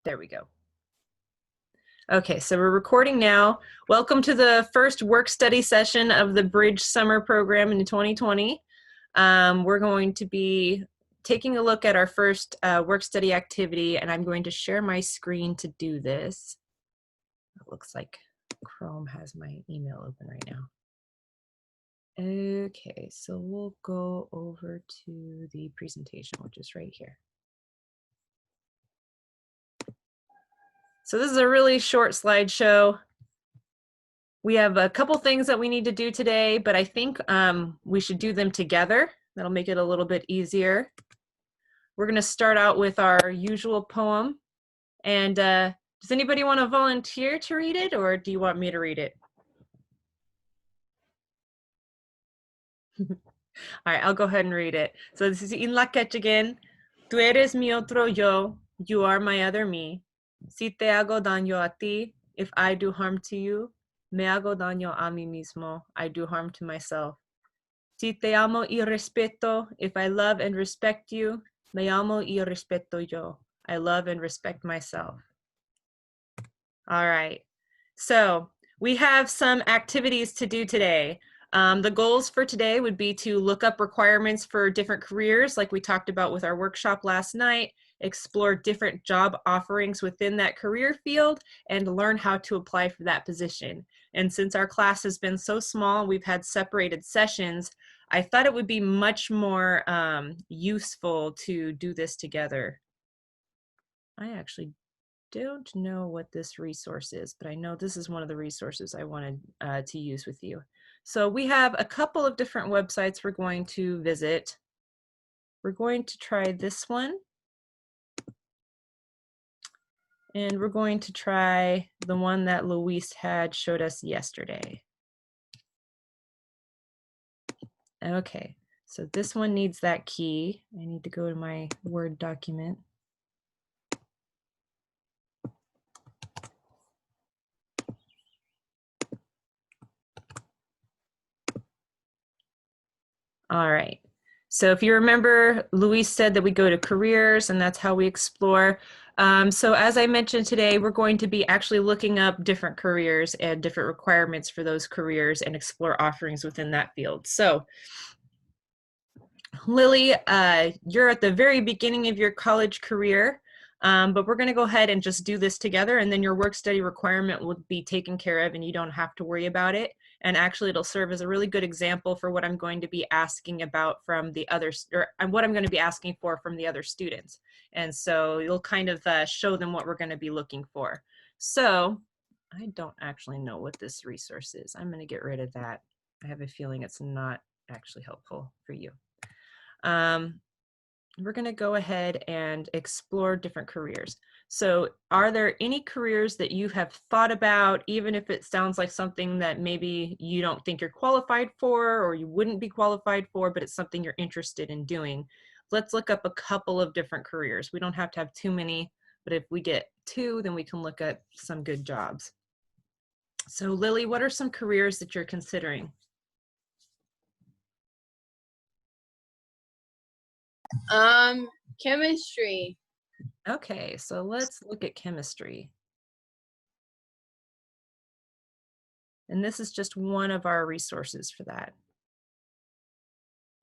There we go. Okay, so we're recording now. Welcome to the first work study session of the Bridge Summer Program in 2020. We're going to be taking a look at our first work study activity, and I'm going to share my screen to do this. It looks like Chrome has my email open right now. Okay, so we'll go over to the presentation, which is right here. So this is a really short slideshow. We have a couple things that we need to do today, but I think we should do them together. That'll make it a little bit easier. We're going to start out with our usual poem. And does anybody want to volunteer to read it, or do you want me to read it? All right, I'll go ahead and read it. So this is In la catch again. Tú eres mi otro yo, you are my other me. Si te hago daño a ti, if I do harm to you, me hago daño a mí mismo, I do harm to myself. Si te amo y respeto, if I love and respect you, me amo y respeto yo, I love and respect myself. All right, so we have some activities to do today. The goals for today would be to look up requirements for different careers, like we talked about with our workshop last night, explore different job offerings within that career field, and learn how to apply for that position. And since our class has been so small, we've had separated sessions, I thought it would be much more useful to do this together. I actually don't know what this resource is, but I know this is one of the resources I wanted to use with you. So we have a couple of different websites we're going to visit. We're going to try this one. And we're going to try the one that Luis had showed us yesterday. Okay, so this one needs that key. I need to go to my Word document. All right, so if you remember, Luis said that we go to careers and that's how we explore. So as I mentioned today, we're going to be actually looking up different careers and different requirements for those careers and explore offerings within that field. So Lily, you're at the very beginning of your college career, but we're going to go ahead and just do this together, and then your work study requirement will be taken care of and you don't have to worry about it. And actually it'll serve as a really good example for what I'm going to be asking about from the others, or what I'm going to be asking for from the other students. And so you'll kind of show them what we're going to be looking for. So I don't actually know what this resource is. I'm going to get rid of that. I have a feeling it's not actually helpful for you. We're going to go ahead and explore different careers. So are there any careers that you have thought about, even if it sounds like something that maybe you don't think you're qualified for, or you wouldn't be qualified for, but it's something you're interested in doing? Let's look up a couple of different careers. We don't have to have too many, but if we get two, then we can look at some good jobs. So Lily, what are some careers that you're considering? Chemistry. Okay, so let's look at chemistry. And this is just one of our resources for that.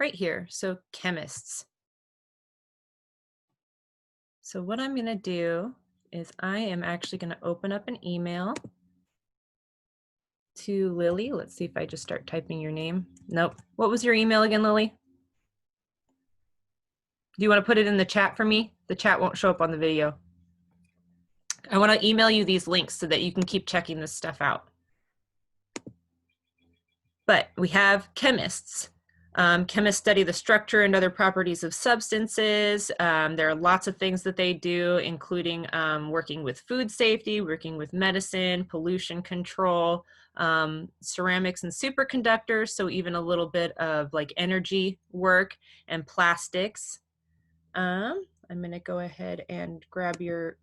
Right here, so chemists. So what I'm going to do is I am actually going to open up an email to Lily. Let's see if I just start typing your name. Nope. What was your email again, Lily? Do you want to put it in the chat for me? The chat won't show up on the video. I want to email you these links so that you can keep checking this stuff out. But we have chemists. Chemists study the structure and other properties of substances. There are lots of things that they do, including working with food safety, working with medicine, pollution control, ceramics and superconductors, so even a little bit of like energy work, and plastics. I'm going to go ahead and grab your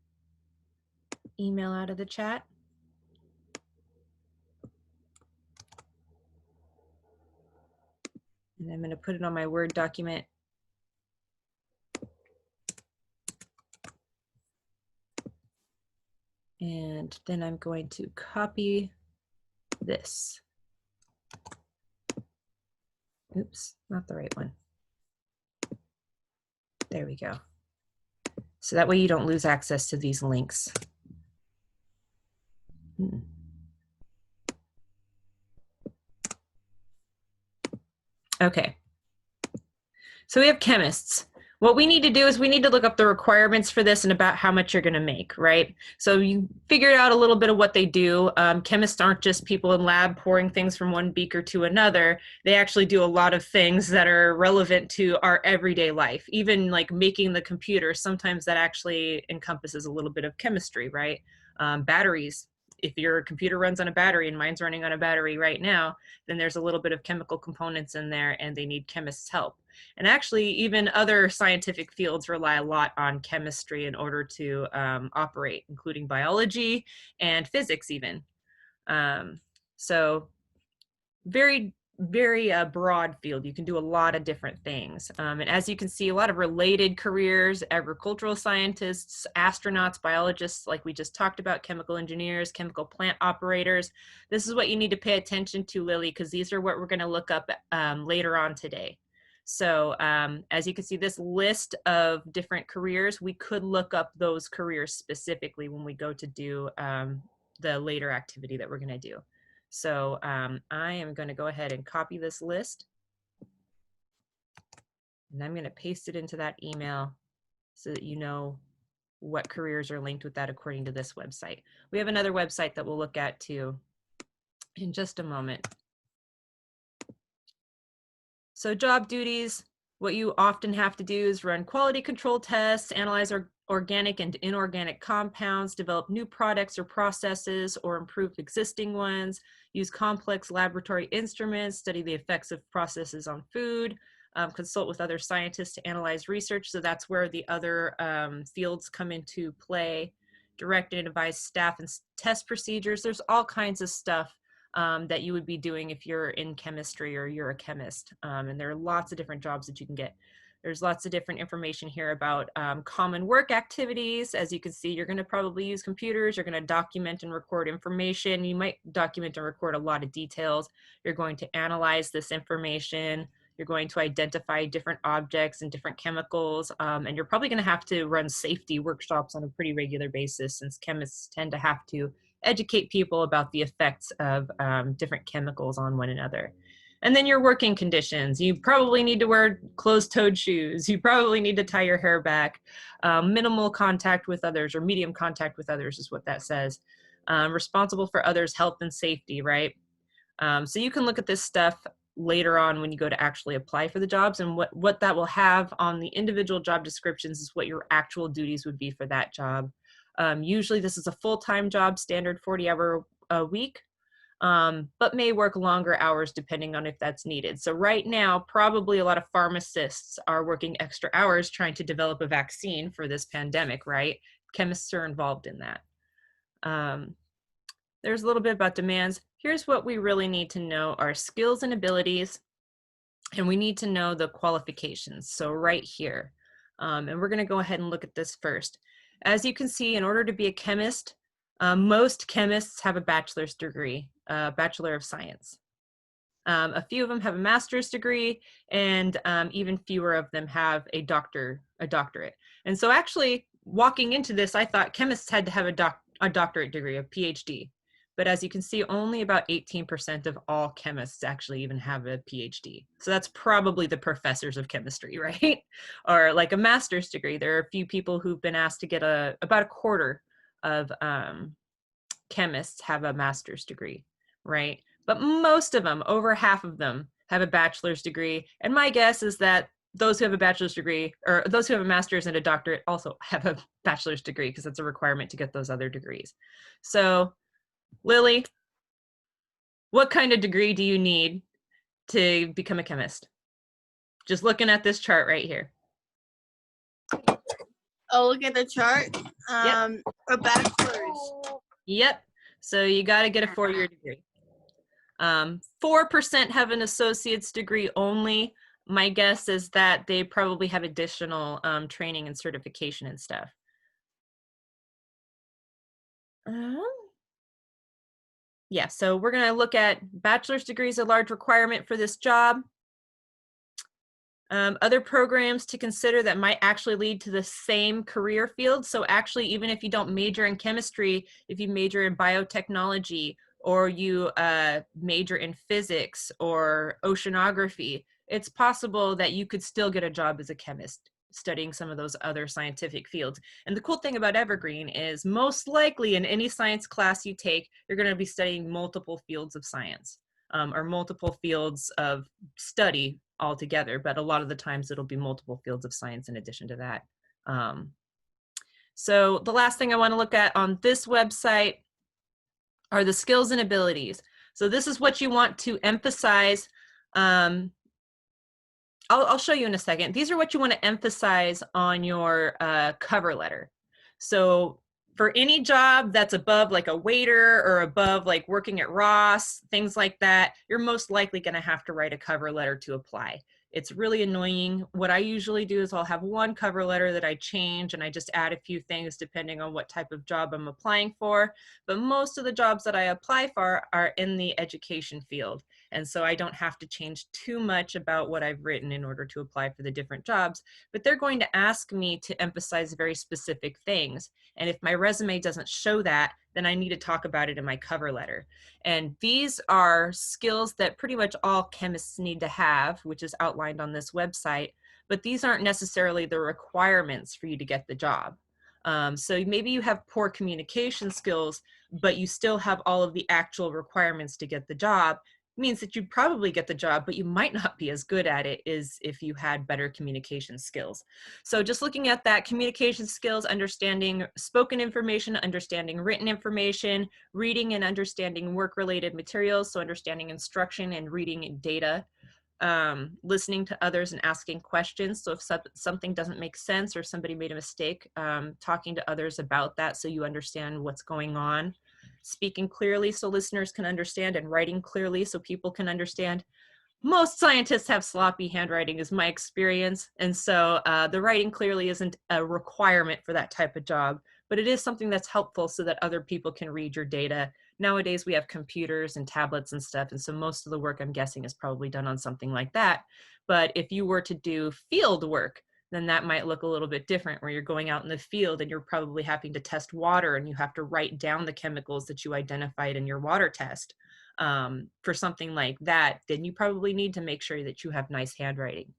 email out of the chat. And I'm going to put it on my Word document. And then I'm going to copy this. Oops, not the right one. There we go. So that way you don't lose access to these links. Okay. So we have chemists. What we need to do is we need to look up the requirements for this and about how much you're going to make, right? So you figured out a little bit of what they do. Chemists aren't just people in lab pouring things from one beaker to another. They actually do a lot of things that are relevant to our everyday life. Even like making the computer, sometimes that actually encompasses a little bit of chemistry, right? Batteries. If your computer runs on a battery, and mine's running on a battery right now, then there's a little bit of chemical components in there and they need chemists' help. And actually, even other scientific fields rely a lot on chemistry in order to operate, including biology and physics even. So very, very broad field. You can do a lot of different things. And as you can see, a lot of related careers: agricultural scientists, astronauts, biologists, like we just talked about, chemical engineers, chemical plant operators. This is what you need to pay attention to, Lily, because these are what we're going to look up later on today. So as you can see, this list of different careers, we could look up those careers specifically when we go to do the later activity that we're going to do. So I am going to go ahead and copy this list. And I'm going to paste it into that email so that you know what careers are linked with that according to this website. We have another website that we'll look at too in just a moment. So job duties, what you often have to do is run quality control tests, analyze organic and inorganic compounds, develop new products or processes or improve existing ones, use complex laboratory instruments, study the effects of processes on food, consult with other scientists to analyze research. So that's where the other fields come into play. Direct and advise staff and test procedures. There's all kinds of stuff that you would be doing if you're in chemistry or you're a chemist. And there are lots of different jobs that you can get. There's lots of different information here about common work activities. As you can see, you're going to probably use computers. You're going to document and record information. You might document and record a lot of details. You're going to analyze this information. You're going to identify different objects and different chemicals. And you're probably going to have to run safety workshops on a pretty regular basis, since chemists tend to have to educate people about the effects of different chemicals on one another. And then your working conditions. You probably need to wear closed-toed shoes. You probably need to tie your hair back. Minimal contact with others, or medium contact with others is what that says. Responsible for others' health and safety, right? So you can look at this stuff later on when you go to actually apply for the jobs, and what that will have on the individual job descriptions is what your actual duties would be for that job. Usually this is a full-time job, standard 40-hour a week, but may work longer hours depending on if that's needed. So right now, probably a lot of pharmacists are working extra hours trying to develop a vaccine for this pandemic, right? Chemists are involved in that. There's a little bit about demands. Here's what we really need to know: our skills and abilities, and we need to know the qualifications. So right here, and we're going to go ahead and look at this first. As you can see, in order to be a chemist, most chemists have a bachelor's degree, a Bachelor of Science. A few of them have a master's degree, and even fewer of them have a doctorate. And so actually, walking into this, I thought chemists had to have a doctorate degree, a PhD. But as you can see, only about 18% of all chemists actually even have a PhD. So that's probably the professors of chemistry, right? Or like a master's degree. There are a few people who've been asked to get about a quarter of chemists have a master's degree, right? But most of them, over half of them, have a bachelor's degree. And my guess is that those who have a bachelor's degree, or those who have a master's and a doctorate, also have a bachelor's degree, because that's a requirement to get those other degrees. So Lily, what kind of degree do you need to become a chemist? Just looking at this chart right here. Oh, look at the chart. Yep. A bachelor's. Yep. So you got to get a 4-year degree. 4% have an associate's degree only. My guess is that they probably have additional training and certification and stuff. Um, yeah, so we're going to look at bachelor's degrees, a large requirement for this job. Other programs to consider that might actually lead to the same career field. So actually, even if you don't major in chemistry, if you major in biotechnology or you major in physics or oceanography, it's possible that you could still get a job as a chemist studying some of those other scientific fields. And the cool thing about Evergreen is most likely in any science class you take, you're going to be studying multiple fields of science or multiple fields of study altogether, but a lot of the times it'll be multiple fields of science in addition to that. So the last thing I want to look at on this website are the skills and abilities. So this is what you want to emphasize. I'll show you in a second. These are what you want to emphasize on your cover letter. So for any job that's above like a waiter or above like working at Ross, things like that, you're most likely going to have to write a cover letter to apply. It's really annoying. What I usually do is I'll have one cover letter that I change and I just add a few things depending on what type of job I'm applying for. But most of the jobs that I apply for are in the education field. And so I don't have to change too much about what I've written in order to apply for the different jobs, but they're going to ask me to emphasize very specific things. And if my resume doesn't show that, then I need to talk about it in my cover letter. And these are skills that pretty much all chemists need to have, which is outlined on this website, but these aren't necessarily the requirements for you to get the job. So maybe you have poor communication skills, but you still have all of the actual requirements to get the job. Means that you'd probably get the job, but you might not be as good at it as if you had better communication skills. So just looking at that, communication skills, understanding spoken information, understanding written information, reading and understanding work-related materials, so understanding instruction and reading data, listening to others and asking questions. So if something doesn't make sense or somebody made a mistake, talking to others about that so you understand what's going on. Speaking clearly so listeners can understand, and writing clearly so people can understand. Most scientists have sloppy handwriting is my experience. And so the writing clearly isn't a requirement for that type of job, but it is something that's helpful so that other people can read your data. Nowadays we have computers and tablets and stuff. And so most of the work I'm guessing is probably done on something like that. But if you were to do field work, then that might look a little bit different where you're going out in the field and you're probably having to test water and you have to write down the chemicals that you identified in your water test. For something like that, then you probably need to make sure that you have nice handwriting.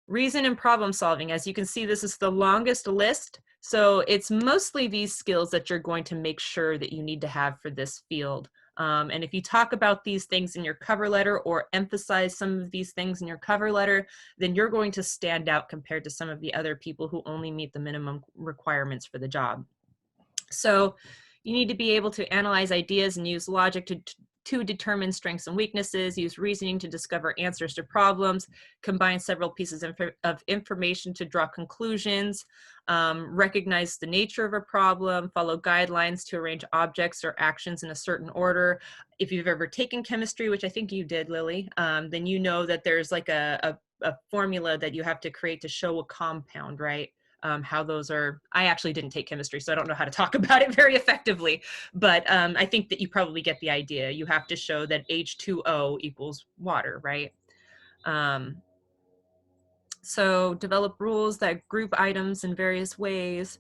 Reason and problem solving. As you can see, this is the longest list. So it's mostly these skills that you're going to make sure that you need to have for this field. And if you talk about these things in your cover letter or emphasize some of these things in your cover letter, then you're going to stand out compared to some of the other people who only meet the minimum requirements for the job. So you need to be able to analyze ideas and use logic to determine strengths and weaknesses, use reasoning to discover answers to problems, combine several pieces of information to draw conclusions, recognize the nature of a problem, follow guidelines to arrange objects or actions in a certain order. If you've ever taken chemistry, which I think you did, Lily, then you know that there's like a formula that you have to create to show a compound, right? How those are, I actually didn't take chemistry, so I don't know how to talk about it very effectively, but I think that you probably get the idea. You have to show that H2O equals water, right? So develop rules that group items in various ways,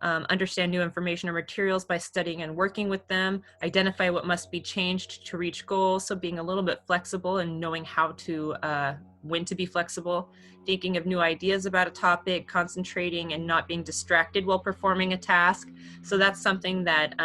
understand new information or materials by studying and working with them, identify what must be changed to reach goals, so being a little bit flexible and knowing how to, when to be flexible, thinking of new ideas about a topic, concentrating and not being distracted while performing a task. So that's something that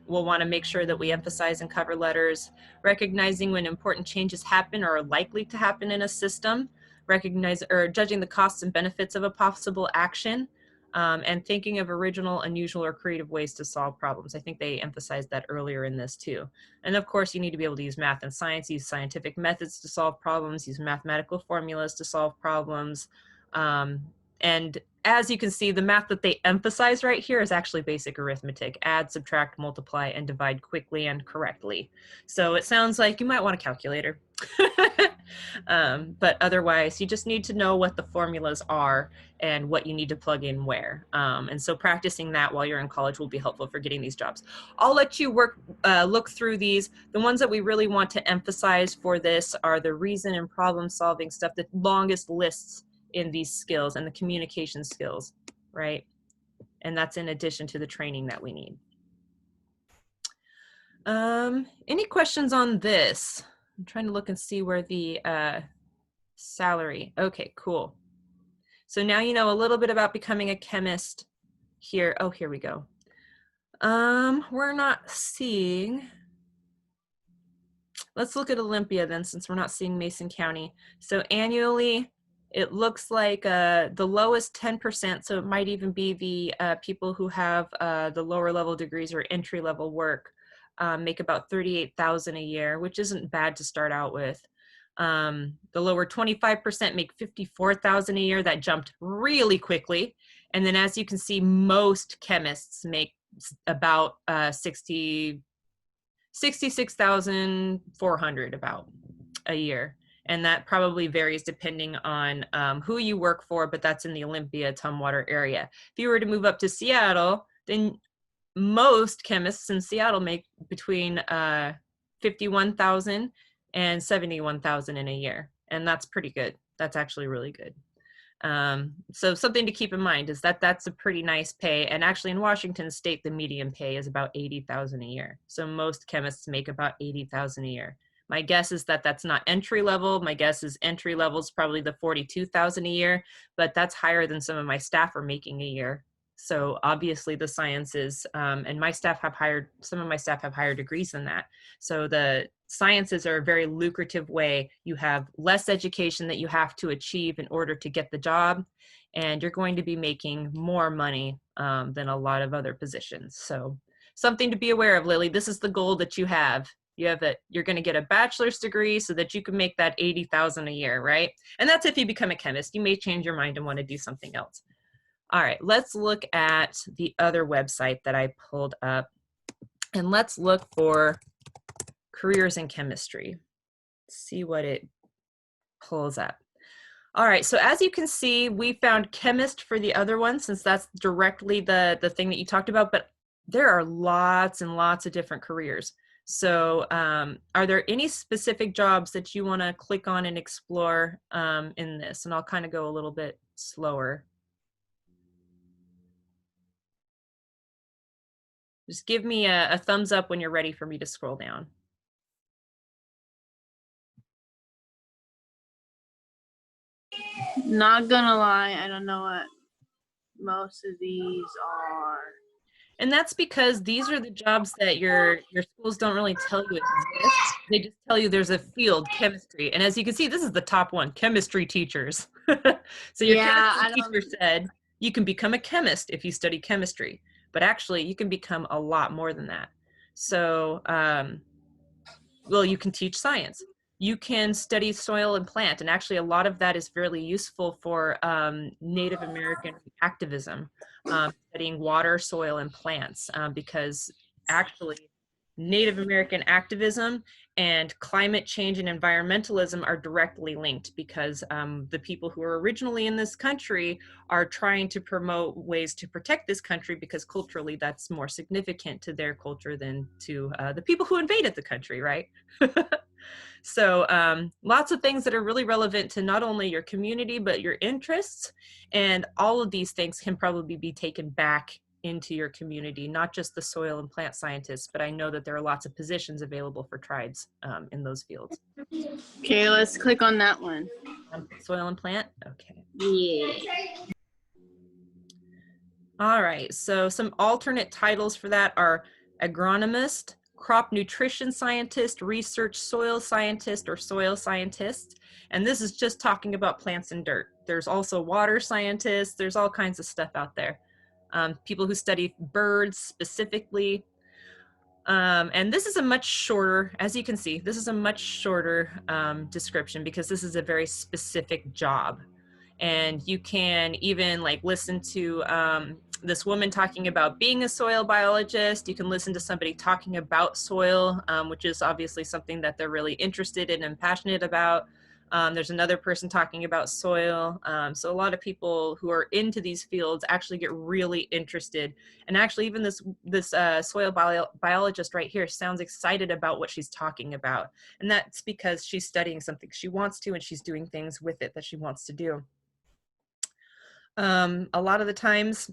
we'll want to make sure that we emphasize in cover letters, recognizing when important changes happen or are likely to happen in a system, recognize or judging the costs and benefits of a possible action, and thinking of original, unusual, or creative ways to solve problems. I think they emphasized that earlier in this too. And of course, you need to be able to use math and science, use scientific methods to solve problems, use mathematical formulas to solve problems, and as you can see, the math that they emphasize right here is actually basic arithmetic: add, subtract, multiply, and divide quickly and correctly. So it sounds like you might want a calculator. But otherwise, you just need to know what the formulas are and what you need to plug in where. And so practicing that while you're in college will be helpful for getting these jobs. I'll let you look through these. The ones that we really want to emphasize for this are the reason and problem solving stuff, the longest lists in these skills, and the communication skills, right? And that's in addition to the training that we need. Any questions on this? I'm trying to look and see where the salary. Okay, cool. So now you know a little bit about becoming a chemist here. Oh, here we go. We're not seeing, let's look at Olympia then, since we're not seeing Mason County. So annually, it looks like the lowest 10%, so it might even be the people who have the lower level degrees or entry level work, make about $38,000 a year, which isn't bad to start out with. The lower 25% make $54,000 a year. That jumped really quickly. And then as you can see, most chemists make about 66,400 about a year. And that probably varies depending on who you work for, but that's in the Olympia, Tumwater area. If you were to move up to Seattle, then most chemists in Seattle make between 51,000 and 71,000 in a year. And that's pretty good. That's actually really good. So something to keep in mind is that that's a pretty nice pay. And actually in Washington State, the median pay is about 80,000 a year. So most chemists make about 80,000 a year. My guess is that that's not entry level. My guess is entry level is probably the 42,000 a year, but that's higher than some of my staff are making a year. So obviously the sciences, and my staff have hired, some of my staff have higher degrees than that. So the sciences are a very lucrative way. You have less education that you have to achieve in order to get the job, and you're going to be making more money than a lot of other positions. So something to be aware of, Lily. This is the goal that you have. You're going to get a bachelor's degree so that you can make that 80,000 a year, right? And that's if you become a chemist. You may change your mind and want to do something else. All right, let's look at the other website that I pulled up, and let's look for careers in chemistry. See what it pulls up. All right, so as you can see, we found chemist for the other one, since that's directly the thing that you talked about, but there are lots and lots of different careers. So are there any specific jobs that you want to click on and explore in this? And I'll kind of go a little bit slower. Just give me a thumbs up when you're ready for me to scroll down. Not gonna lie, I don't know what most of these are. And that's because these are the jobs that your schools don't really tell you exist. They just tell you there's a field, chemistry. And as you can see, this is the top one, chemistry teachers. So your chemistry teacher said you can become a chemist if you study chemistry, but actually you can become a lot more than that. So, well, you can teach science. You can study soil and plant, and actually a lot of that is fairly useful for Native American activism, studying water, soil, and plants, because actually Native American activism and climate change and environmentalism are directly linked, because the people who are originally in this country are trying to promote ways to protect this country, because culturally that's more significant to their culture than to the people who invaded the country, right? So lots of things that are really relevant to not only your community, but your interests. And all of these things can probably be taken back into your community, not just the soil and plant scientists, but I know that there are lots of positions available for tribes in those fields. Okay, let's click on that one. Soil and plant? Okay. Yeah. All right, so some alternate titles for that are agronomist, crop nutrition scientist, research soil scientist, or soil scientist. And this is just talking about plants and dirt. There's also water scientists. There's all kinds of stuff out there. People who study birds specifically. And this is a much shorter, as you can see, this is a much shorter description, because this is a very specific job. And you can even like listen to this woman talking about being a soil biologist. You can listen to somebody talking about soil, which is obviously something that they're really interested in and passionate about. There's another person talking about soil. So a lot of people who are into these fields actually get really interested. And actually, even this soil biologist right here sounds excited about what she's talking about. And that's because she's studying something she wants to, and she's doing things with it that she wants to do. A lot of the times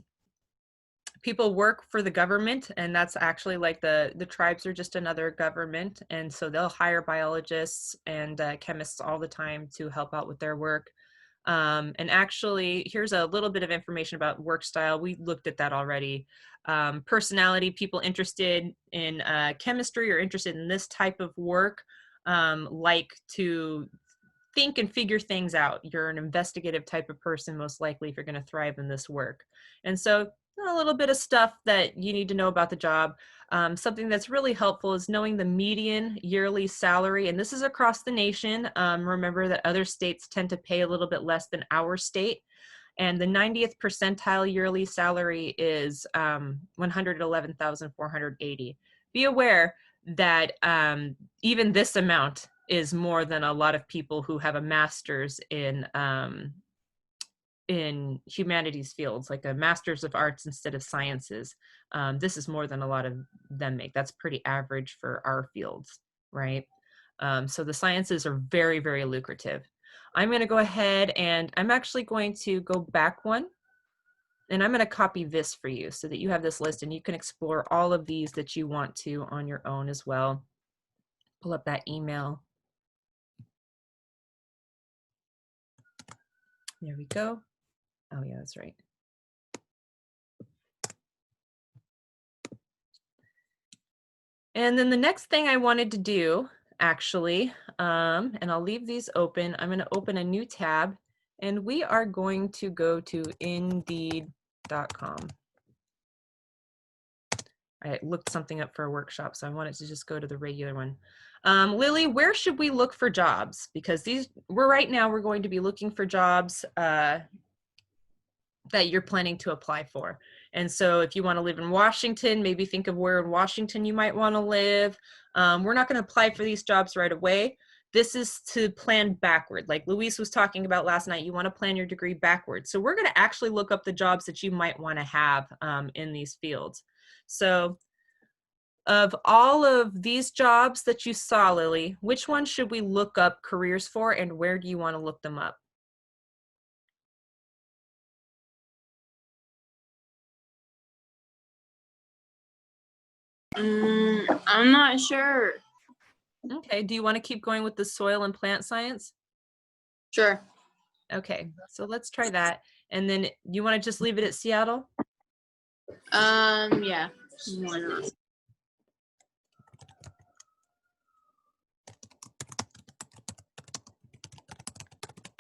people work for the government, and that's actually like the tribes are just another government, and so they'll hire biologists and chemists all the time to help out with their work. And actually, here's a little bit of information about work style. We looked at that already. Personality, people interested in chemistry or interested in this type of work like to think and figure things out. You're an investigative type of person, most likely, if you're going to thrive in this work. And so a little bit of stuff that you need to know about the job. Something that's really helpful is knowing the median yearly salary, and this is across the nation. Remember that other states tend to pay a little bit less than our state, and the 90th percentile yearly salary is 111,480. Be aware that even this amount is more than a lot of people who have a master's in humanities fields, like a master's of arts instead of sciences. This is more than a lot of them make. That's pretty average for our fields, right? So the sciences are very, very lucrative. I'm going to go ahead and I'm actually going to go back one, and I'm going to copy this for you so that you have this list and you can explore all of these that you want to on your own as well. Pull up that email. There we go. Oh yeah, that's right. And then the next thing I wanted to do, actually, and I'll leave these open. I'm going to open a new tab, and we are going to go to Indeed.com. I looked something up for a workshop, so I wanted to just go to the regular one. Lily, where should we look for jobs? Because right now we're going to be looking for jobs that you're planning to apply for. And so if you want to live in Washington, maybe think of where in Washington you might want to live. We're not going to apply for these jobs right away. This is to plan backward. Like Luis was talking about last night, you want to plan your degree backward. So we're going to actually look up the jobs that you might want to have in these fields. So of all of these jobs that you saw, Lily, which one should we look up careers for, and where do you want to look them up? I'm not sure. Okay, do you want to keep going with the soil and plant science? Sure. Okay, so let's try that. And then you want to just leave it at Seattle? Yeah. Why not?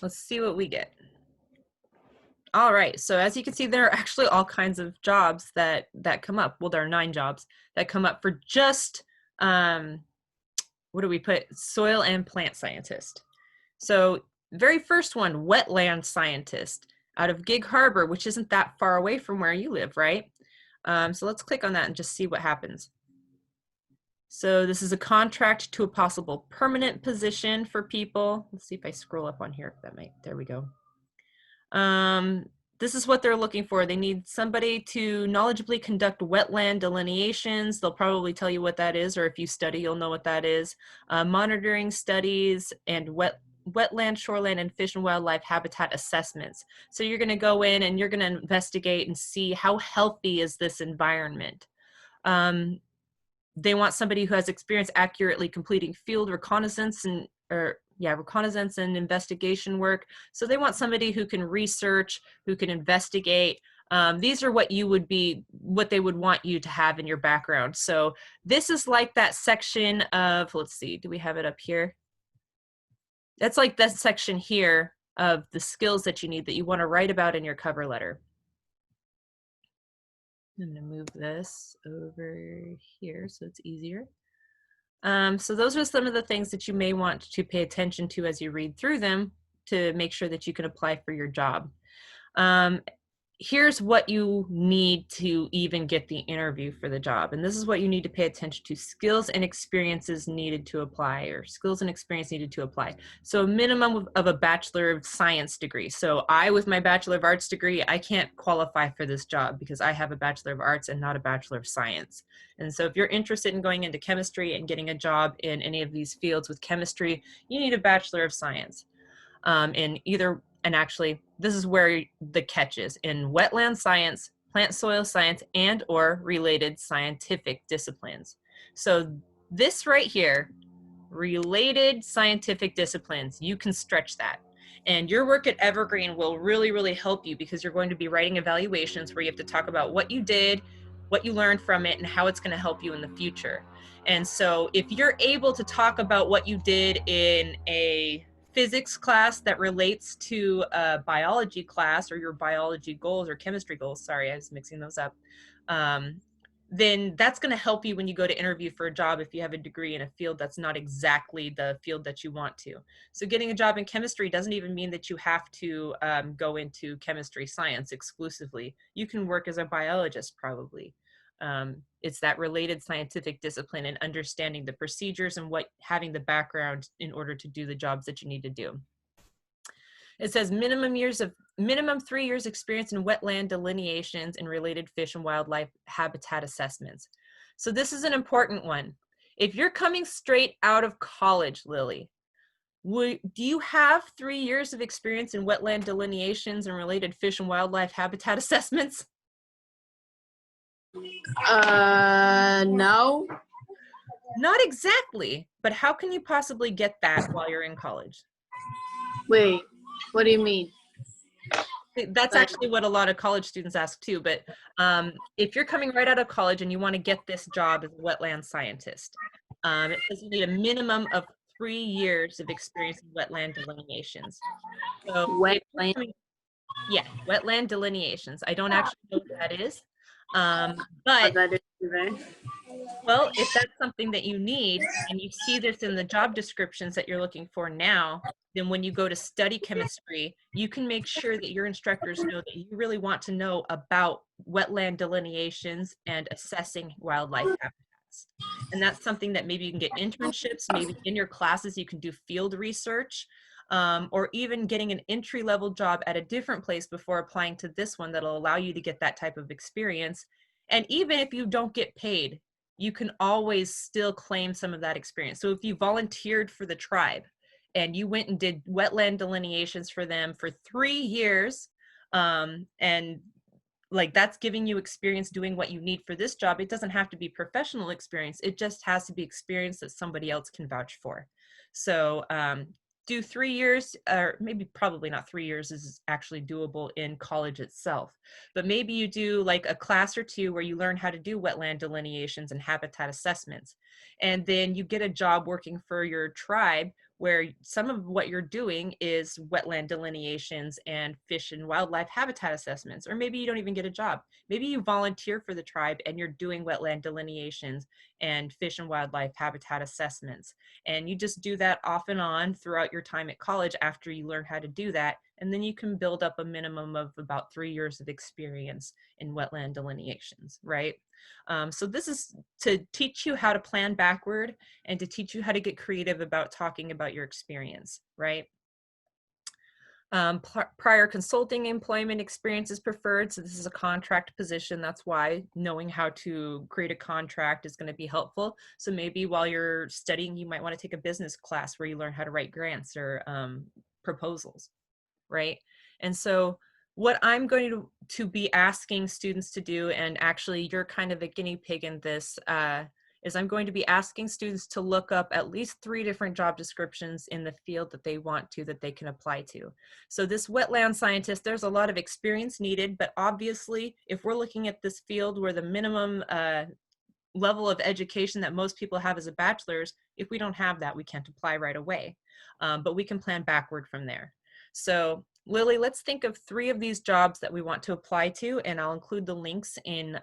Let's see what we get. All right, so as you can see, there are actually all kinds of jobs that come up. Well, there are 9 jobs that come up for just, what do we put? Soil and plant scientist. So very first one, wetland scientist out of Gig Harbor, which isn't that far away from where you live, right? So let's click on that and just see what happens. So this is a contract to a possible permanent position for people. Let's see if I scroll up on here. There we go. This is what they're looking for. They need somebody to knowledgeably conduct wetland delineations. They'll probably tell you what that is, or if you study, you'll know what that is. Monitoring studies and wetland, shoreline, and fish and wildlife habitat assessments. So you're going to go in and you're going to investigate and see how healthy is this environment. They want somebody who has experience accurately completing field reconnaissance and investigation work. So they want somebody who can research, who can investigate. These are what they would want you to have in your background. So this is like that section of, let's see, do we have it up here? That's like that section here of the skills that you need that you want to write about in your cover letter. I'm going to move this over here so it's easier. So those are some of the things that you may want to pay attention to as you read through them. to make sure that you can apply for your job. Here's what you need to even get the interview for the job. And this is what you need to pay attention to: skills and experiences needed to apply, or skills and experience needed to apply. So a minimum of a Bachelor of Science degree. So I, with my Bachelor of Arts degree, I can't qualify for this job because I have a Bachelor of Arts and not a Bachelor of Science. And so if you're interested in going into chemistry and getting a job in any of these fields with chemistry, you need a Bachelor of Science. And actually, this is where the catch is: in wetland science, plant soil science, and or related scientific disciplines. So this right here, related scientific disciplines, you can stretch that. And your work at Evergreen will really, really help you, because you're going to be writing evaluations where you have to talk about what you did, what you learned from it, and how it's going to help you in the future. And so if you're able to talk about what you did in a physics class that relates to a biology class, or your biology goals or chemistry goals, sorry, I was mixing those up, then that's going to help you when you go to interview for a job if you have a degree in a field that's not exactly the field that you want to. So getting a job in chemistry doesn't even mean that you have to go into chemistry science exclusively. You can work as a biologist probably. It's that related scientific discipline and understanding the procedures and having the background in order to do the jobs that you need to do. It says minimum 3 years experience in wetland delineations and related fish and wildlife habitat assessments. So this is an important one. If you're coming straight out of college, Lily, do you have 3 years of experience in wetland delineations and related fish and wildlife habitat assessments? No. Not exactly, but how can you possibly get that while you're in college? Wait, what do you mean? That's actually what a lot of college students ask too, but if you're coming right out of college and you want to get this job as a wetland scientist, it says you need a minimum of 3 years of experience in wetland delineations. So Wetland. yeah, wetland delineations. I don't actually know what that is, Oh, but that is today. well, if that's something that you need and you see this in the job descriptions that you're looking for now, then when you go to study chemistry, you can make sure that your instructors know that you really want to know about wetland delineations and assessing wildlife habitats. And that's something that maybe you can get internships, maybe in your classes you can do field research, or even getting an entry-level job at a different place before applying to this one that'll allow you to get that type of experience. And even if you don't get paid, you can always still claim some of that experience. So if you volunteered for the tribe and you went and did wetland delineations for them for 3 years, and like that's giving you experience doing what you need for this job, it doesn't have to be professional experience. It just has to be experience that somebody else can vouch for. So do 3 years, or maybe probably not 3 years is actually doable in college itself, but maybe you do like a class or two where you learn how to do wetland delineations and habitat assessments. And then you get a job working for your tribe where some of what you're doing is wetland delineations and fish and wildlife habitat assessments. Or maybe you don't even get a job. Maybe you volunteer for the tribe and you're doing wetland delineations and fish and wildlife habitat assessments. And you just do that off and on throughout your time at college after you learn how to do that. And then you can build up a minimum of about 3 years of experience in wetland delineations, right? So this is to teach you how to plan backward and to teach you how to get creative about talking about your experience, right? Prior consulting employment experience is preferred. So this is a contract position. That's why knowing how to create a contract is going to be helpful. So maybe while you're studying, you might want to take a business class where you learn how to write grants or proposals, right? And so what I'm going to be asking students to do, and actually you're kind of a guinea pig in this, is I'm going to be asking students to look up at least 3 different job descriptions in the field that they want to, that they can apply to. So this wetland scientist, there's a lot of experience needed, but obviously if we're looking at this field where the minimum level of education that most people have as a bachelor's, if we don't have that, we can't apply right away. But we can plan backward from there. So Lily, let's think of 3 of these jobs that we want to apply to, and I'll include the links in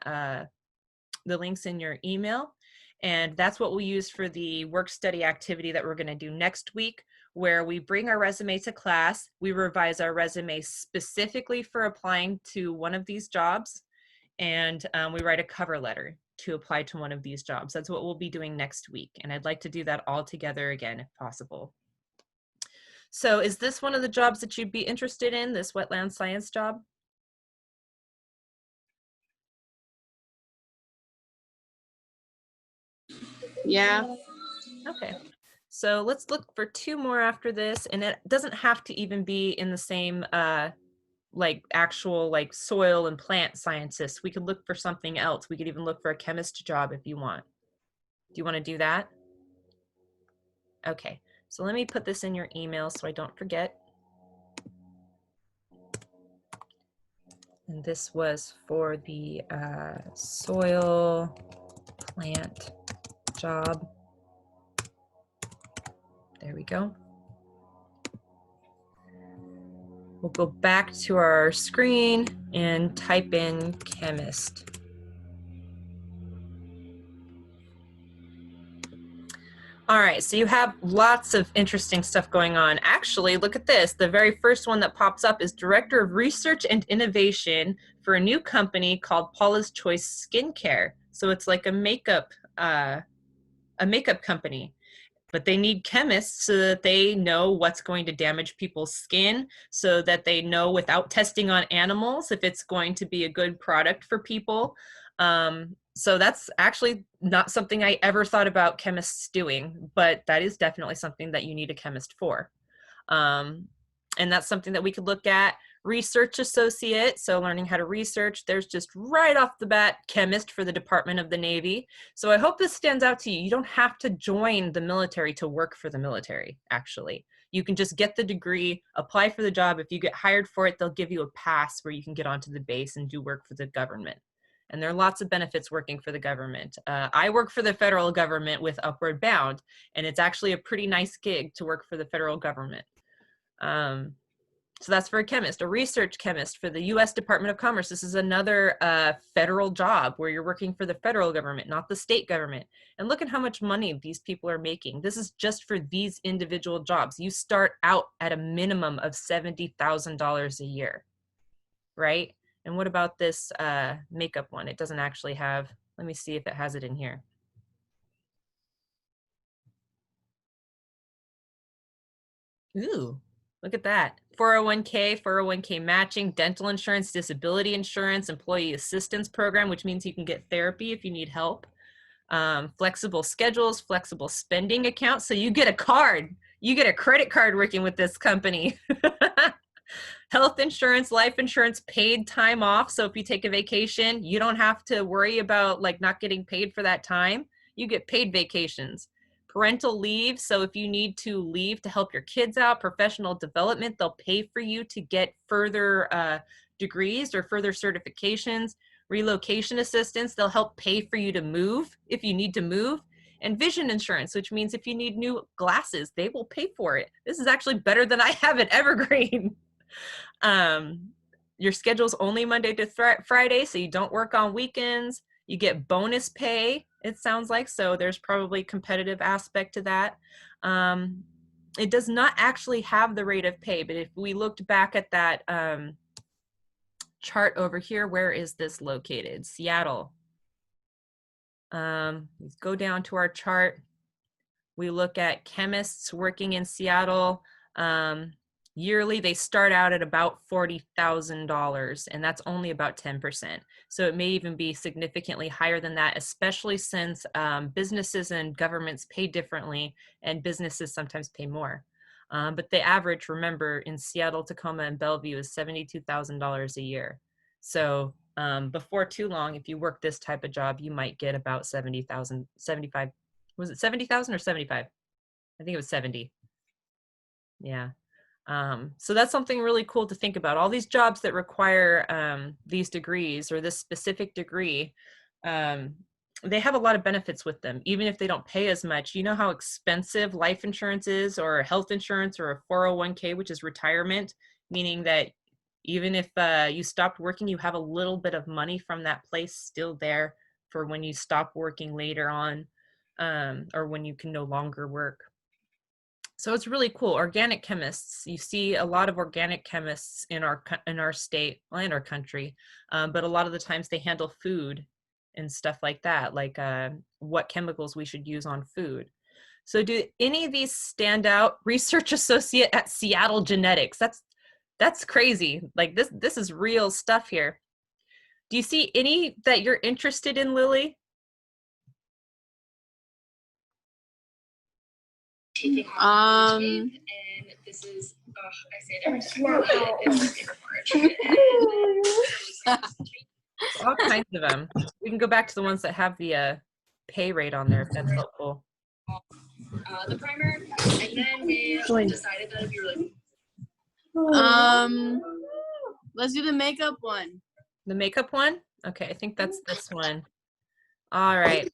your email. And that's what we'll use for the work study activity that we're going to do next week, where we bring our resume to class, we revise our resume specifically for applying to one of these jobs, and we write a cover letter to apply to one of these jobs. That's what we'll be doing next week, and I'd like to do that all together again if possible. So is this one of the jobs that you'd be interested in, this wetland science job? Yeah. Okay. So let's look for 2 more after this, and it doesn't have to even be in the same like actual like soil and plant scientists. We could look for something else. We could even look for a chemist job if you want. Do you want to do that? Okay. So let me put this in your email so I don't forget. And this was for the soil plant job. There we go. We'll go back to our screen and type in chemist. All right, so you have lots of interesting stuff going on. Actually, look at this. The very first one that pops up is Director of Research and Innovation for a new company called Paula's Choice Skincare. So it's like a makeup company, but they need chemists so that they know what's going to damage people's skin, so that they know without testing on animals if it's going to be a good product for people. So that's actually not something I ever thought about chemists doing, but that is definitely something that you need a chemist for. And that's something that we could look at. Research associate, so learning how to research. There's just right off the bat chemist for the Department of the Navy. So I hope this stands out to you. You don't have to join the military to work for the military, actually. You can just get the degree, apply for the job. If you get hired for it, they'll give you a pass where you can get onto the base and do work for the government. And there are lots of benefits working for the government. I work for the federal government with Upward Bound, and it's actually a pretty nice gig to work for the federal government. So that's for a chemist. A research chemist for the U.S. Department of Commerce. This is another federal job where you're working for the federal government, not the state government. And look at how much money these people are making. This is just for these individual jobs. You start out at a minimum of $70,000 a year, right? And what about this makeup one? It doesn't actually have, let me see if it has it in here. Ooh, look at that. 401k, 401k matching, dental insurance, disability insurance, employee assistance program, which means you can get therapy if you need help. Flexible schedules, flexible spending accounts. So you get a card, you get a credit card working with this company. Health insurance, life insurance, paid time off. So if you take a vacation, you don't have to worry about like not getting paid for that time. You get paid vacations. Parental leave. So if you need to leave to help your kids out, professional development, they'll pay for you to get further degrees or further certifications. Relocation assistance, they'll help pay for you to move if you need to move. And vision insurance, which means if you need new glasses, they will pay for it. This is actually better than I have at Evergreen. Your schedule's only Monday to Friday, so you don't work on weekends. You get bonus pay, it sounds like, so there's probably competitive aspect to that. It does not actually have the rate of pay, but if we looked back at that chart over here, where is this located? Seattle. Let's go down to our chart. We look at chemists working in Seattle. Yearly, they start out at about $40,000, and that's only about 10%. So it may even be significantly higher than that, especially since businesses and governments pay differently, and businesses sometimes pay more. But the average, remember, in Seattle, Tacoma, and Bellevue is $72,000 a year. So before too long, if you work this type of job, you might get about 70,000, 75. Was it 70,000 or 75? I think it was 70. Yeah. So that's something really cool to think about. All these jobs that require these degrees or this specific degree, they have a lot of benefits with them, even if they don't pay as much. You know how expensive life insurance is, or health insurance, or a 401k, which is retirement, meaning that even if you stopped working, you have a little bit of money from that place still there for when you stop working later on, or when you can no longer work. So it's really cool. Organic chemists. You see a lot of organic chemists in our state and our country, but a lot of the times they handle food and stuff like that, like what chemicals we should use on food. So do any of these stand out? Research associate at Seattle Genetics. That's crazy. Like this is real stuff here. Do you see any that you're interested in, Lily? And this is I say it every time, but it's my favorite part. All kinds of them. We can go back to the ones that have the pay rate on there if that's helpful. The primer, and then we decided that it'd be really let's do the makeup one. The makeup one? Okay, I think that's this one. All right.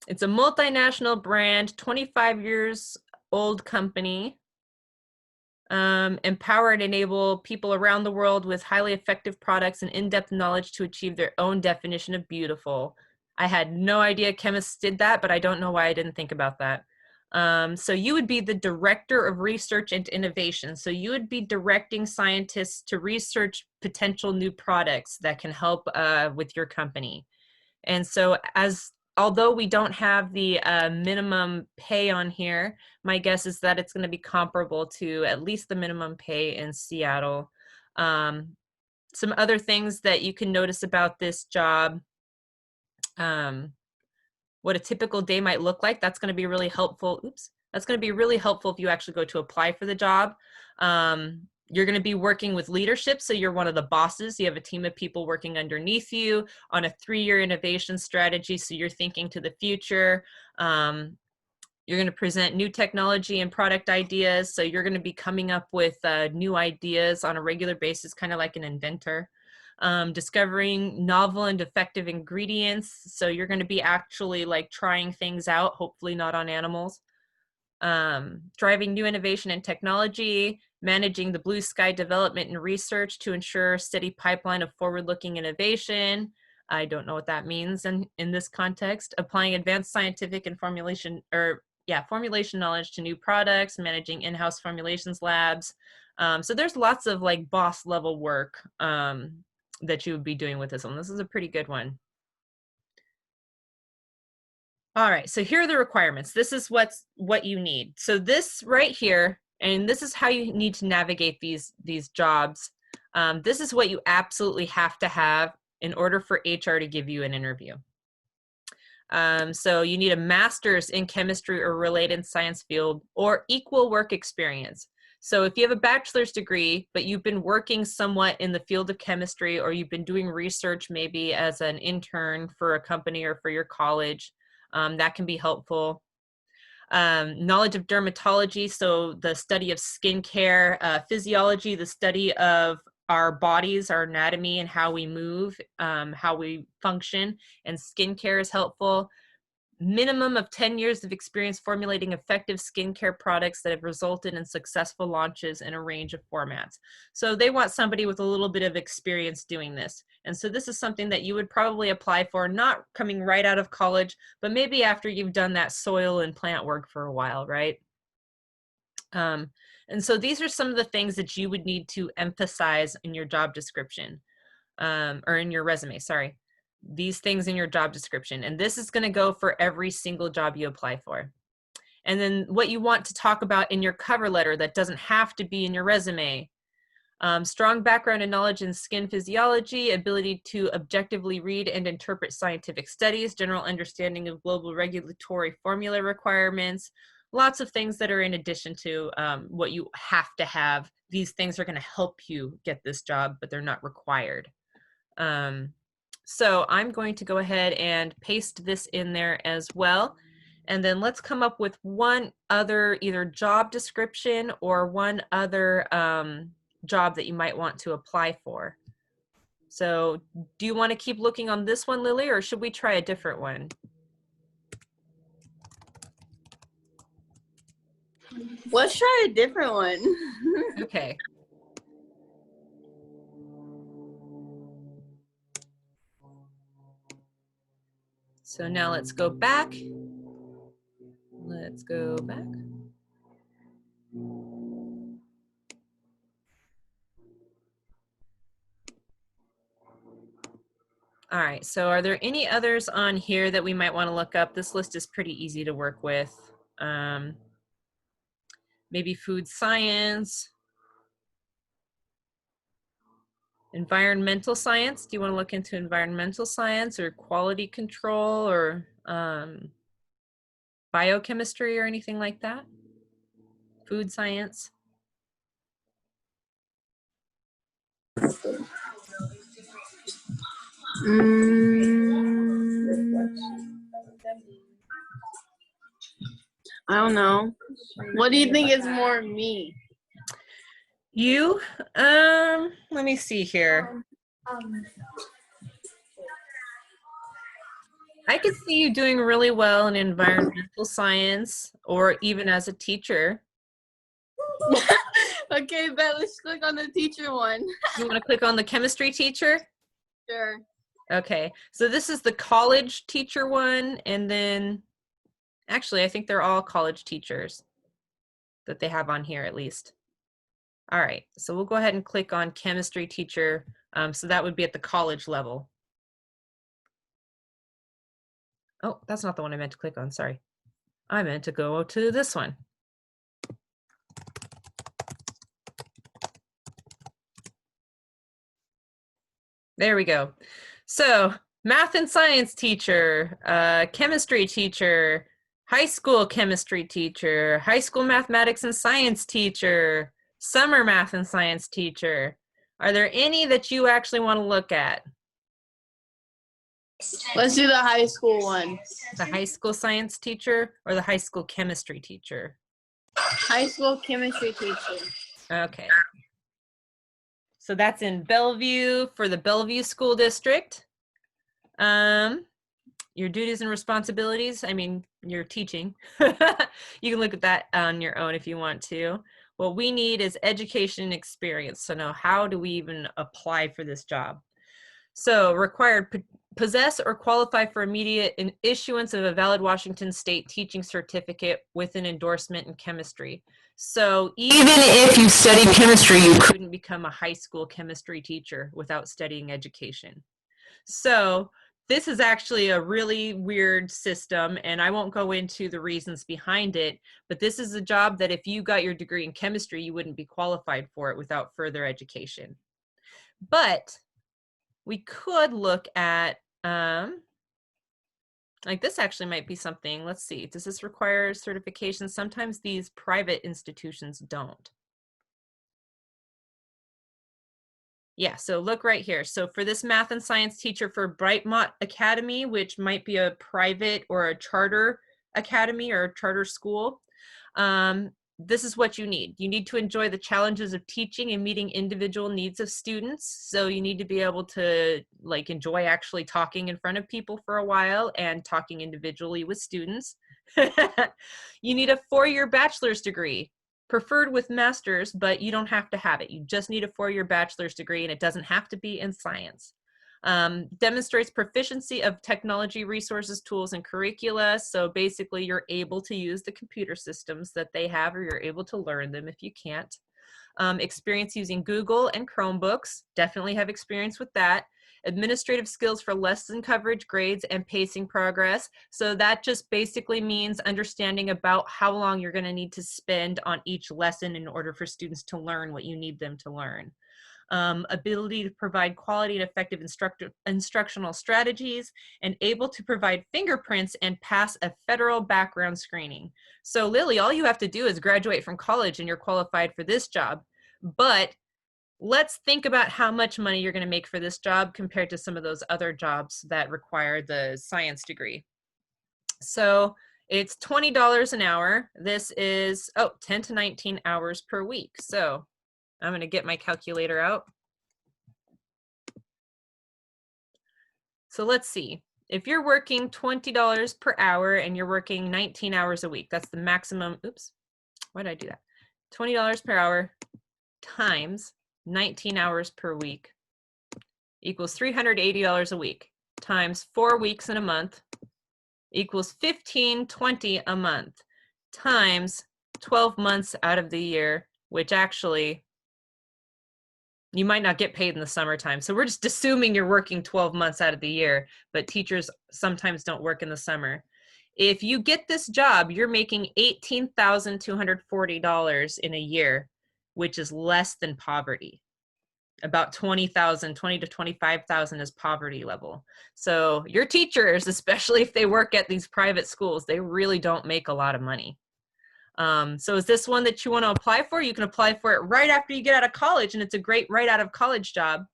It's a multinational brand, 25 years old company. Empower and enable people around the world with highly effective products and in-depth knowledge to achieve their own definition of beautiful. I had no idea chemists did that, but I don't know why I didn't think about that. So you would be the director of research and innovation. So you would be directing scientists to research potential new products that can help with your company. And so although we don't have the minimum pay on here, my guess is that it's going to be comparable to at least the minimum pay in Seattle. Some other things that you can notice about this job, what a typical day might look like, that's going to be really helpful. Oops. That's going to be really helpful if you actually go to apply for the job. You're going to be working with leadership. So you're one of the bosses. You have a team of people working underneath you on a 3-year innovation strategy. So you're thinking to the future. You're going to present new technology and product ideas. So you're going to be coming up with new ideas on a regular basis, kind of like an inventor. Discovering novel and effective ingredients. So you're going to be actually like trying things out, hopefully not on animals. Driving new innovation and technology, managing the blue sky development and research to ensure steady pipeline of forward-looking innovation. I don't know what that means in this context. Applying advanced scientific and formulation knowledge to new products, managing in-house formulations labs. So there's lots of like boss level work that you would be doing with this one. This is a pretty good one. All right, so here are the requirements. This is what you need. So this right here, and this is how you need to navigate these jobs. This is what you absolutely have to have in order for HR to give you an interview. So you need a master's in chemistry or related science field or equal work experience. So if you have a bachelor's degree, but you've been working somewhat in the field of chemistry, or you've been doing research maybe as an intern for a company or for your college, that can be helpful. Knowledge of dermatology, so the study of skincare, physiology, the study of our bodies, our anatomy, and how we move, how we function, and skincare is helpful. Minimum of 10 years of experience formulating effective skincare products that have resulted in successful launches in a range of formats. So they want somebody with a little bit of experience doing this. And so this is something that you would probably apply for, not coming right out of college, but maybe after you've done that soil and plant work for a while, right? And so these are some of the things that you would need to emphasize in your job description, or in your resume, sorry. These things in your job description. And this is going to go for every single job you apply for. And then what you want to talk about in your cover letter that doesn't have to be in your resume. Strong background and knowledge in skin physiology, ability to objectively read and interpret scientific studies, general understanding of global regulatory formula requirements, lots of things that are in addition to what you have to have. These things are going to help you get this job, but they're not required. So I'm going to go ahead and paste this in there as well. And then let's come up with one other either job description or one other job that you might want to apply for. So do you want to keep looking on this one, Lily, or should we try a different one? Let's try a different one. Okay. So now let's go back. Let's go back. All right, so are there any others on here that we might want to look up? This list is pretty easy to work with. Maybe food science, environmental science. Do you want to look into environmental science or quality control or biochemistry or anything like that? Food science. I don't know. What do you think is more me? You, let me see here. I could see you doing really well in environmental science or even as a teacher. Okay, bet let's click on the teacher one. You want to click on the chemistry teacher? Sure. Okay, so this is the college teacher one, and then actually I think they're all college teachers that they have on here at least. All right, so we'll go ahead and click on chemistry teacher. So that would be at the college level. Oh, that's not the one I meant to click on, sorry. I meant to go to this one. There we go. So math and science teacher, chemistry teacher, high school chemistry teacher, high school mathematics and science teacher, summer math and science teacher. Are there any that you actually want to look at? Let's do the high school one. The high school science teacher or the high school chemistry teacher? High school chemistry teacher. Okay. So that's in Bellevue for the Bellevue School District. Your duties and responsibilities, I mean, you're teaching. You can look at that on your own if you want to. What we need is education and experience. So now how do we even apply for this job? So required, possess or qualify for immediate issuance of a valid Washington State teaching certificate with an endorsement in chemistry. So even if you studied chemistry, you couldn't become a high school chemistry teacher without studying education. So this is actually a really weird system, and I won't go into the reasons behind it, but this is a job that if you got your degree in chemistry, you wouldn't be qualified for it without further education. But we could look at, like this actually might be something, let's see, does this require certification? Sometimes these private institutions don't. Yeah, so look right here. So for this math and science teacher for Brightmont Academy, which might be a private or a charter academy or a charter school, this is what you need. You need to enjoy the challenges of teaching and meeting individual needs of students. So you need to be able to like enjoy actually talking in front of people for a while and talking individually with students. You need a 4-year bachelor's degree, preferred with master's, but you don't have to have it. You just need a 4-year bachelor's degree, and it doesn't have to be in science. Demonstrates proficiency of technology resources, tools, and curricula. So basically you're able to use the computer systems that they have, or you're able to learn them if you can't. Experience using Google and Chromebooks, definitely have experience with that. Administrative skills for lesson coverage, grades, and pacing progress. So that just basically means understanding about how long you're going to need to spend on each lesson in order for students to learn what you need them to learn. Ability to provide quality and effective instructional strategies, and able to provide fingerprints and pass a federal background screening. So Lily, all you have to do is graduate from college and you're qualified for this job. But let's think about how much money you're going to make for this job compared to some of those other jobs that require the science degree. So it's $20 an hour. This is, 10 to 19 hours per week. So I'm going to get my calculator out. So let's see. If you're working $20 per hour and you're working 19 hours a week, that's the maximum. Oops, why did I do that? $20 per hour times 19 hours per week equals $380 a week times 4 weeks in a month equals $1,520 a month times 12 months out of the year, which actually, You might not get paid in the summertime. So we're just assuming you're working 12 months out of the year, but teachers sometimes don't work in the summer. If you get this job, you're making $18,240 in a year, which is less than poverty. About 20,000, 20 to 25,000 is poverty level. So your teachers, especially if they work at these private schools, they really don't make a lot of money. So is this one that you want to apply for? You can apply for it right after you get out of college, and it's a great right out of college job,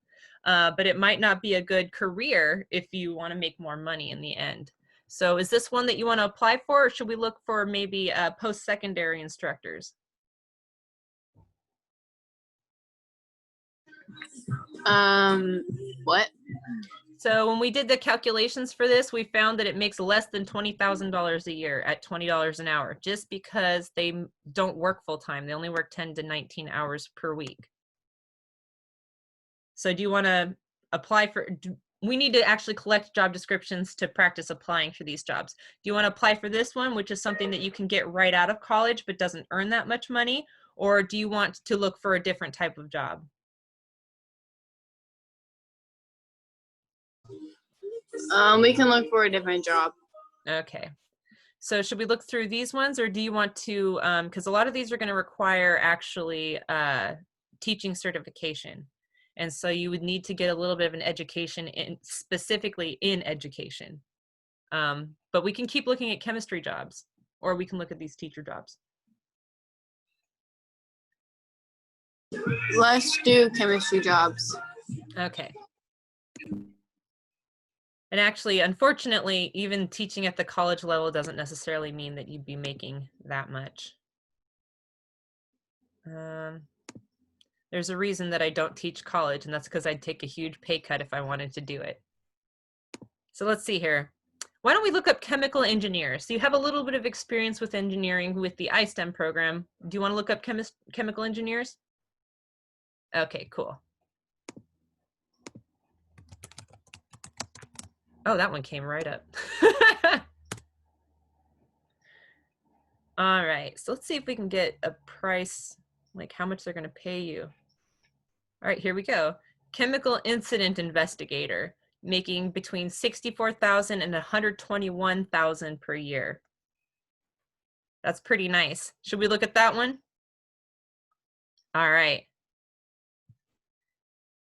but it might not be a good career if you want to make more money in the end. So is this one that you want to apply for, or should we look for maybe post-secondary instructors? What? So when we did the calculations for this, we found that it makes less than $20,000 a year at $20 an hour, just because they don't work full time. They only work 10 to 19 hours per week. So do you want to apply for, we need to actually collect job descriptions to practice applying for these jobs. Do you want to apply for this one, which is something that you can get right out of college but doesn't earn that much money? Or do you want to look for a different type of job? We can look for a different job. Okay. So should we look through these ones, or do you want to, because a lot of these are going to require actually teaching certification. And so you would need to get a little bit of an education specifically in education. But we can keep looking at chemistry jobs, or we can look at these teacher jobs. Let's do chemistry jobs. Okay. And actually, unfortunately, even teaching at the college level doesn't necessarily mean that you'd be making that much. There's a reason that I don't teach college, and that's because I'd take a huge pay cut if I wanted to do it. So let's see here. Why don't we look up chemical engineers? So you have a little bit of experience with engineering with the iSTEM program. Do you want to look up chemical engineers? Okay, cool. Oh, that one came right up. All right, so let's see if we can get a price, like how much they're going to pay you. All right, here we go. Chemical incident investigator, making between $64,000 and $121,000 per year. That's pretty nice. Should we look at that one? All right.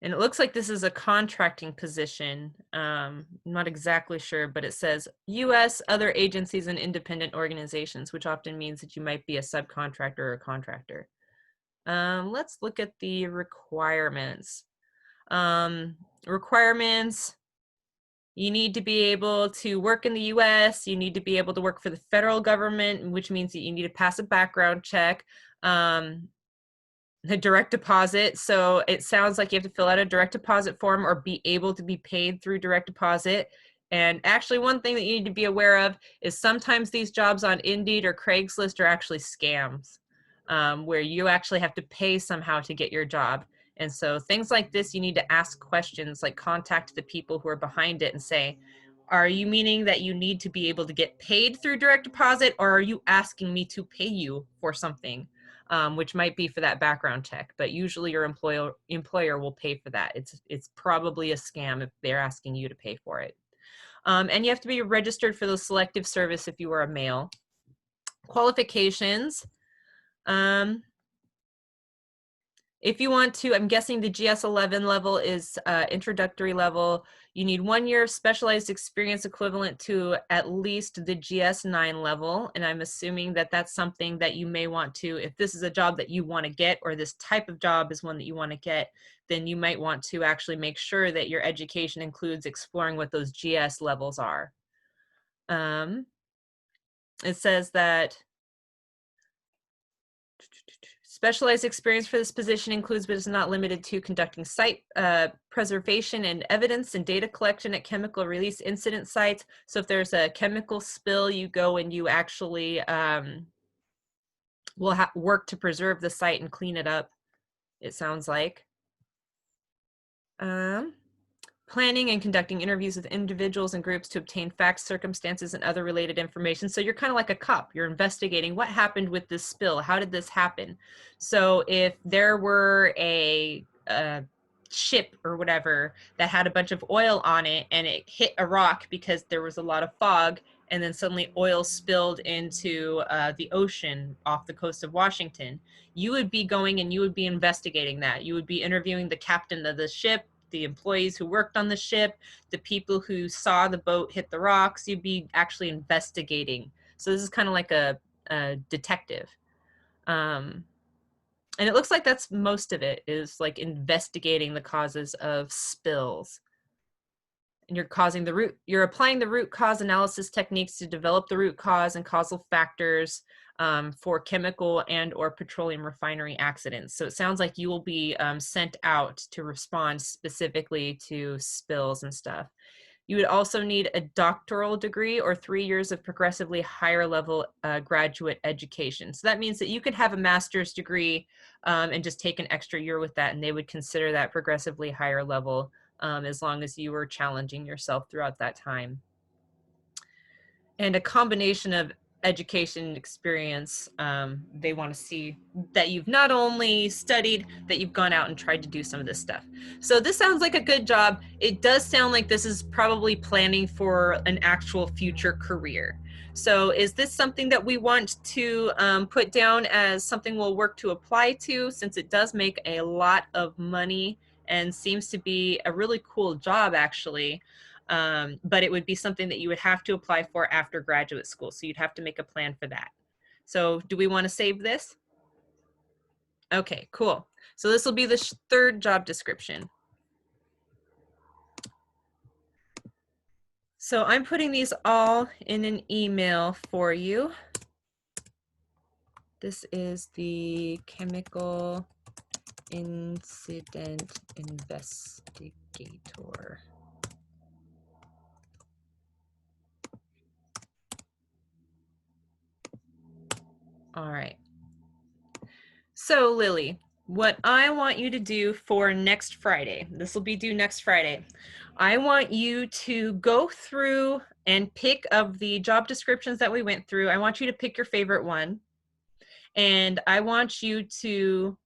And it looks like this is a contracting position. I'm not exactly sure, but it says U.S., other agencies, and independent organizations, which often means that you might be a subcontractor or a contractor. Let's look at the requirements. Requirements, you need to be able to work in the U.S., you need to be able to work for the federal government, which means that you need to pass a background check. The direct deposit. So it sounds like you have to fill out a direct deposit form or be able to be paid through direct deposit. And actually, one thing that you need to be aware of is sometimes these jobs on Indeed or Craigslist are actually scams, where you actually have to pay somehow to get your job. And so things like this, you need to ask questions, like contact the people who are behind it and say, are you meaning that you need to be able to get paid through direct deposit, or are you asking me to pay you for something? Which might be for that background check, but usually your employer will pay for that. It's probably a scam if they're asking you to pay for it. And you have to be registered for the selective service if you are a male. Qualifications. If you want to, I'm guessing the GS11 level is introductory level. You need 1 year of specialized experience equivalent to at least the GS9 level. And I'm assuming that that's something that you may want to, if this is a job that you want to get, or this type of job is one that you want to get, then you might want to actually make sure that your education includes exploring what those GS levels are. It says that specialized experience for this position includes, but is not limited to, conducting site preservation and evidence and data collection at chemical release incident sites. So if there's a chemical spill, you go and you actually will work to preserve the site and clean it up, it sounds like. Planning and conducting interviews with individuals and groups to obtain facts, circumstances, and other related information. So you're kind of like a cop. You're investigating what happened with this spill. How did this happen? So if there were a ship or whatever that had a bunch of oil on it, and it hit a rock because there was a lot of fog, and then suddenly oil spilled into the ocean off the coast of Washington, you would be going and you would be investigating that. You would be interviewing the captain of the ship, the employees who worked on the ship, the people who saw the boat hit the rocks. You'd be actually investigating. So this is kind of like a detective. And it looks like that's most of it, is like investigating the causes of spills. And you're applying the root cause analysis techniques to develop the root cause and causal factors for chemical and or petroleum refinery accidents. So it sounds like you will be sent out to respond specifically to spills and stuff. You would also need a doctoral degree or 3 years of progressively higher level graduate education. So that means that you could have a master's degree and just take an extra year with that, and they would consider that progressively higher level as long as you were challenging yourself throughout that time. And a combination of education experience, they want to see that you've not only studied, that you've gone out and tried to do some of this stuff. So this sounds like a good job. It does sound like this is probably planning for an actual future career. So is this something that we want to put down as something we'll work to apply to, since it does make a lot of money and seems to be a really cool job actually? But it would be something that you would have to apply for after graduate school. So you'd have to make a plan for that. So do we want to save this? Okay, cool. So this will be the third job description. So I'm putting these all in an email for you. This is the chemical incident investigator. All right. So Lily, what I want you to do for next Friday, this will be due next Friday, I want you to go through and pick of the job descriptions that we went through. I want you to pick your favorite one. And I want you to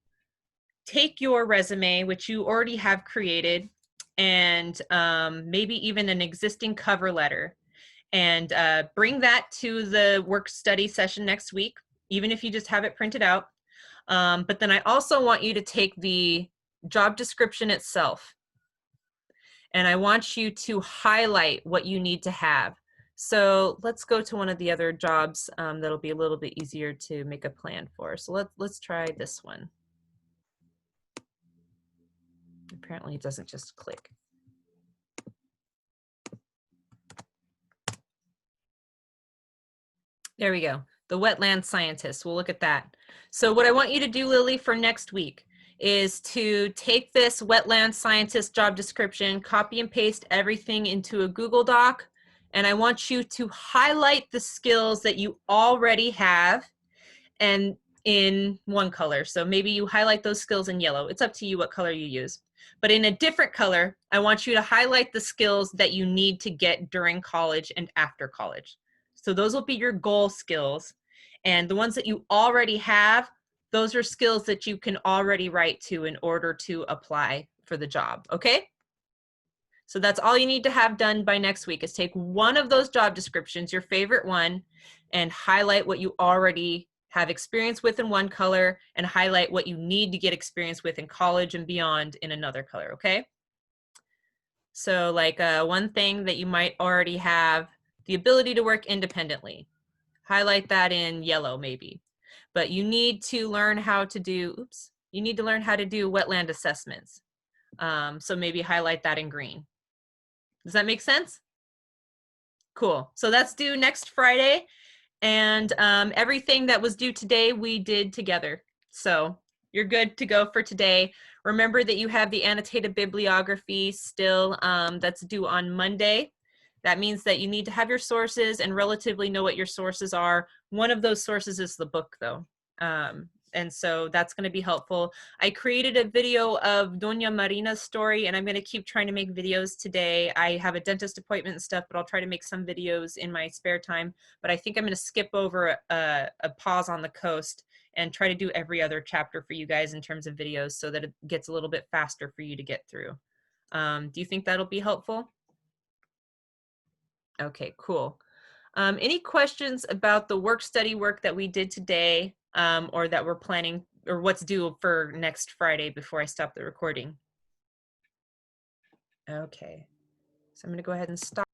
take your resume, which you already have created, and maybe even an existing cover letter, and bring that to the work study session next week, even if you just have it printed out. But then I also want you to take the job description itself, and I want you to highlight what you need to have. So let's go to one of the other jobs that'll be a little bit easier to make a plan for. So let's try this one. Apparently it doesn't just click. There we go. The wetland scientist. We'll look at that. So what I want you to do, Lily, for next week is to take this wetland scientist job description, copy and paste everything into a Google Doc, and I want you to highlight the skills that you already have and in one color. So maybe you highlight those skills in yellow. It's up to you what color you use. But in a different color, I want you to highlight the skills that you need to get during college and after college. So those will be your goal skills. And the ones that you already have, those are skills that you can already write to in order to apply for the job, okay? So that's all you need to have done by next week, is take one of those job descriptions, your favorite one, and highlight what you already have experience with in one color, and highlight what you need to get experience with in college and beyond in another color, okay? So like one thing that you might already have, the ability to work independently. Highlight that in yellow maybe. But you need to learn how to do, you need to learn how to do wetland assessments. So maybe highlight that in green. Does that make sense? Cool. So that's due next Friday. And everything that was due today, we did together. So you're good to go for today. Remember that you have the annotated bibliography still that's due on Monday. That means that you need to have your sources and relatively know what your sources are. One of those sources is the book, though. And so that's going to be helpful. I created a video of Doña Marina's story, and I'm going to keep trying to make videos today. I have a dentist appointment and stuff, but I'll try to make some videos in my spare time. But I think I'm going to skip over a pause on the coast and try to do every other chapter for you guys in terms of videos so that it gets a little bit faster for you to get through. Do you think that'll be helpful? Okay, cool. Any questions about the work study work that we did today, or that we're planning, or what's due for next Friday before I stop the recording? Okay, so I'm going to go ahead and stop.